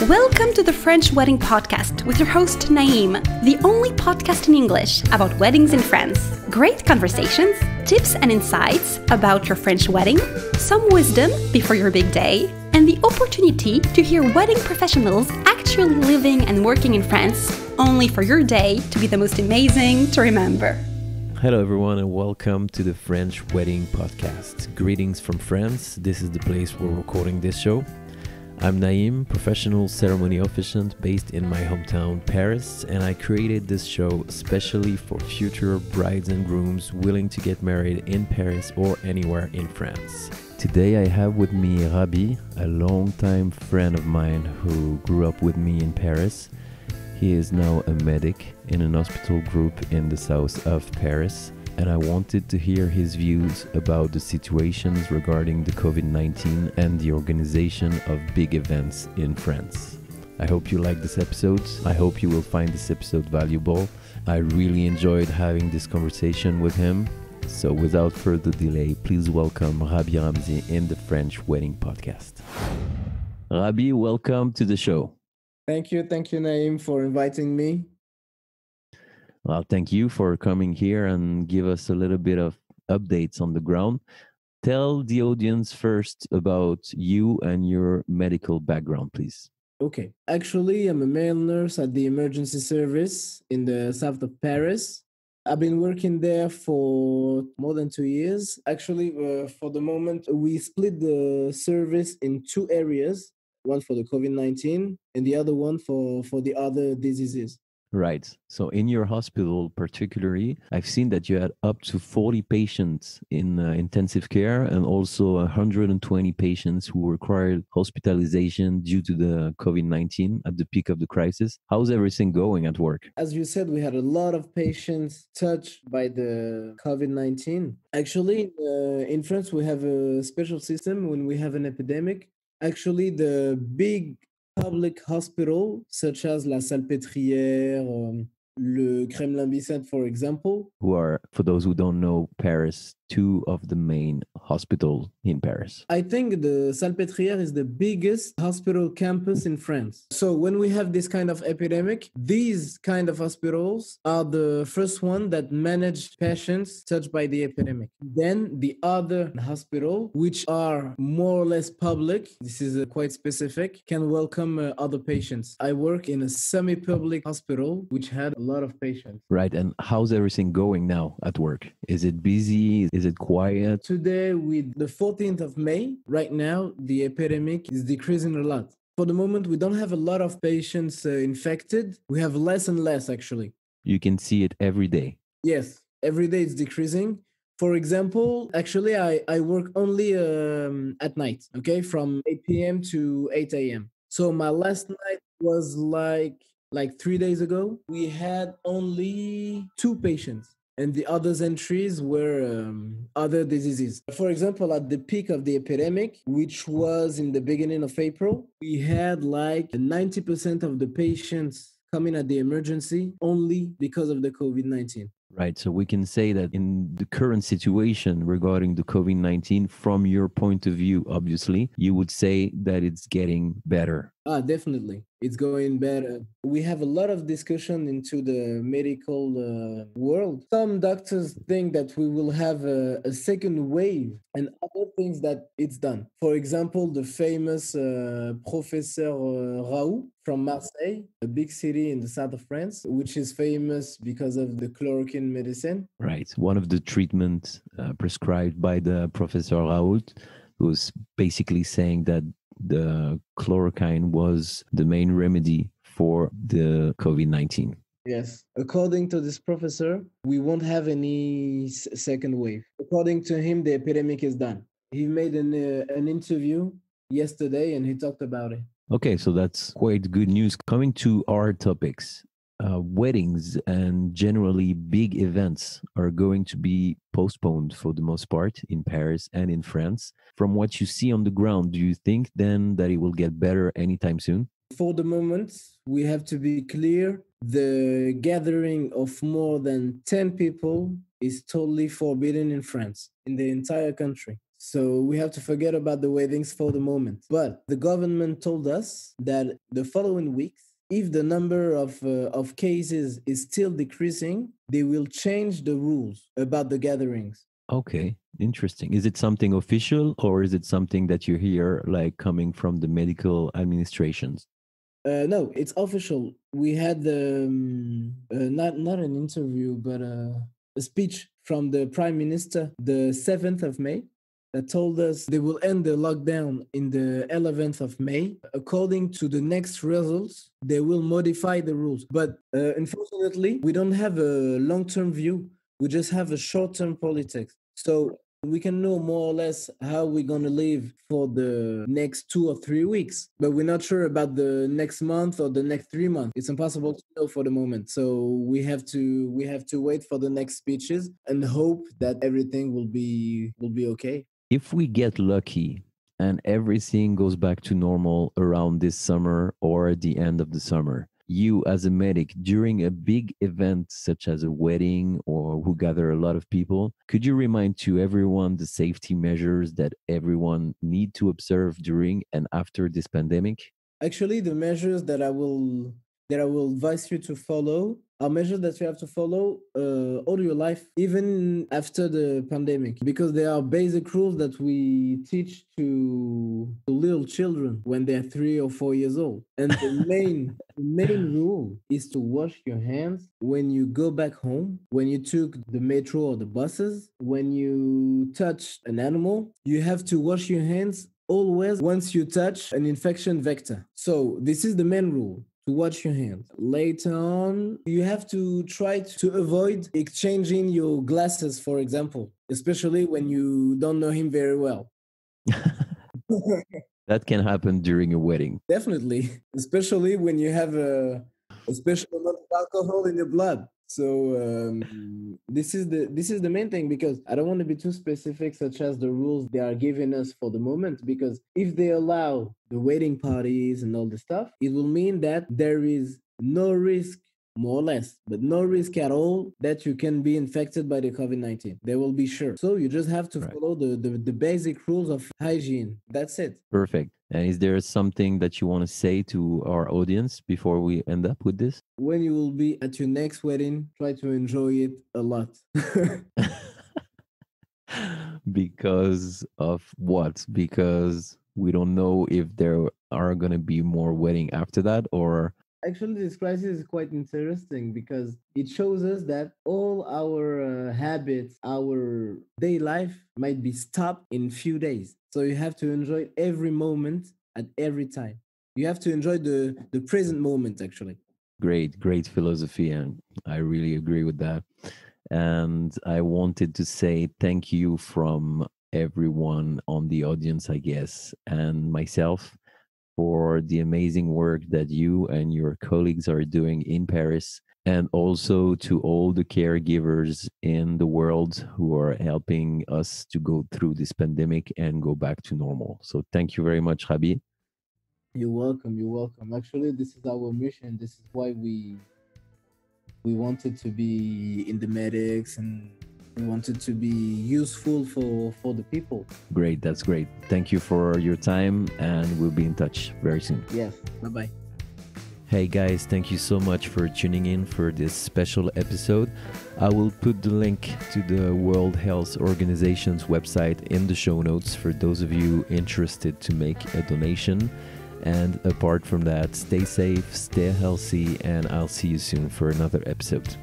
Welcome to the French Wedding Podcast with your host Naïm, the only podcast in English about weddings in France. Great conversations, tips and insights about your French wedding, some wisdom before your big day, and the opportunity to hear wedding professionals actually living and working in France, only for your day to be the most amazing to remember. Hello everyone and welcome to the French Wedding Podcast. Greetings from France. This is the place where we're recording this show. I'm Naïm, professional ceremony officiant based in my hometown, Paris, and I created this show especially for future brides and grooms willing to get married in Paris or anywhere in France. Today I have with me Raby, a longtime friend of mine who grew up with me in Paris. He is now a medic in an hospital group in the south of Paris, and I wanted to hear his views about the situations regarding the COVID-19 and the organization of big events in France. I hope you like this episode. I hope you will find this episode valuable. I really enjoyed having this conversation with him. So without further delay, please welcome Raby Ramzi in the French Wedding Podcast. Raby, welcome to the show. Thank you, Naïm, for inviting me. Well, thank you for coming here and give us a little bit of updates on the ground. Tell the audience first about you and your medical background, please. Okay. Actually, I'm a male nurse at the emergency service in the south of Paris. I've been working there for more than 2 years. Actually, for the moment, we split the service in two areas, one for the COVID-19 and the other one for the other diseases. Right. So in your hospital particularly, I've seen that you had up to 40 patients in intensive care and also 120 patients who required hospitalization due to the COVID-19 at the peak of the crisis. How's everything going at work? As you said, we had a lot of patients touched by the COVID-19. Actually, in France, we have a special system when we have an epidemic. Actually, the big public hospital, such as La Salpêtrière, Le Kremlin-Bicêtre, for example. Who are, for those who don't know, Paris, two of the main hospitals in Paris. I think the Salpêtrière is the biggest hospital campus in France. So when we have this kind of epidemic, these kind of hospitals are the first one that manage patients touched by the epidemic. Then the other hospital, which are more or less public, this is quite specific, can welcome other patients. I work in a semi-public hospital, which had a lot of patients. Right. And how's everything going now at work? Is it busy? Is it quiet? Today, with the 14th of May, right now, the epidemic is decreasing a lot. For the moment, we don't have a lot of patients infected. We have less and less, actually. You can see it every day. Yes, every day it's decreasing. For example, actually, I work only at night, okay, from 8 p.m. to 8 a.m. So my last night was like 3 days ago. We had only 2 patients. And the others entries were other diseases. For example, at the peak of the epidemic, which was in the beginning of April, we had like 90% of the patients coming at the emergency only because of the COVID-19. Right. So we can say that in the current situation regarding the COVID-19, from your point of view, obviously, you would say that it's getting better. Definitely. It's going better. We have a lot of discussion into the medical world. Some doctors think that we will have a second wave and other things that it's done. For example, the famous Professor Raoult from Marseille, a big city in the south of France, which is famous because of the chloroquine medicine. Right. One of the treatments prescribed by the Professor Raoult was basically saying that the chloroquine was the main remedy for the COVID-19. Yes. According to this professor, we won't have any second wave. According to him, the epidemic is done. He made an interview yesterday and he talked about it. Okay, so that's quite good news. Coming to our topics, weddings and generally big events are going to be postponed for the most part in Paris and in France. From what you see on the ground, do you think then that it will get better anytime soon? For the moment, we have to be clear. The gathering of more than 10 people is totally forbidden in France, in the entire country. So we have to forget about the weddings for the moment. But the government told us that the following weeks, if the number of cases is still decreasing, they will change the rules about the gatherings. Okay, interesting. Is it something official or is it something that you hear like coming from the medical administrations? No, it's official. We had not an interview, but a speech from the prime minister the 7th of May that told us they will end the lockdown in the 11th of May. According to the next results, they will modify the rules. But unfortunately, we don't have a long-term view. We just have a short-term politics. So we can know more or less how we're going to live for the next 2 or 3 weeks, but we're not sure about the next month or the next 3 months. It's impossible to know for the moment. So we have to wait for the next speeches and hope that everything will be okay. If we get lucky and everything goes back to normal around this summer or at the end of the summer, you as a medic during a big event such as a wedding or who gather a lot of people, could you remind to everyone the safety measures that everyone need to observe during and after this pandemic? Actually, the measures that I will advise you to follow are measures that you have to follow all your life, even after the pandemic, because they are basic rules that we teach to little children when they're 3 or 4 years old. And the main rule is to wash your hands when you go back home, when you took the metro or the buses, when you touch an animal, you have to wash your hands always once you touch an infection vector. So this is the main rule, to wash your hands. Later on, you have to try to avoid exchanging your glasses, for example, especially when you don't know him very well. That can happen during a wedding. Definitely, especially when you have a special amount of alcohol in your blood. So this is the main thing, because I don't want to be too specific, such as the rules they are giving us for the moment. Because if they allow the wedding parties and all the stuff, it will mean that there is no risk, more or less, but no risk at all that you can be infected by the COVID-19. They will be sure. So you just have to Right. follow the basic rules of hygiene. That's it. Perfect. And is there something that you want to say to our audience before we end up with this? When you will be at your next wedding, try to enjoy it a lot. Because of what? Because we don't know if there are going to be more wedding after that, or Actually, this crisis is quite interesting because it shows us that all our habits, our day life might be stopped in few days. So you have to enjoy every moment at every time. You have to enjoy the present moment, actually. great philosophy. And I really agree with that. And I wanted to say thank you from everyone on the audience, I guess, and myself for the amazing work that you and your colleagues are doing in Paris, and also to all the caregivers in the world who are helping us to go through this pandemic and go back to normal. So thank you very much, Raby. You're welcome. You're welcome. Actually, this is our mission. This is why we wanted to be in the medics, and we wanted to be useful for the people. Great, that's great. Thank you for your time, and we'll be in touch very soon. Yes. Bye-bye. Hey guys, thank you so much for tuning in for this special episode. I will put the link to the World Health Organization's website in the show notes for those of you interested to make a donation. And apart from that, stay safe, stay healthy, and I'll see you soon for another episode.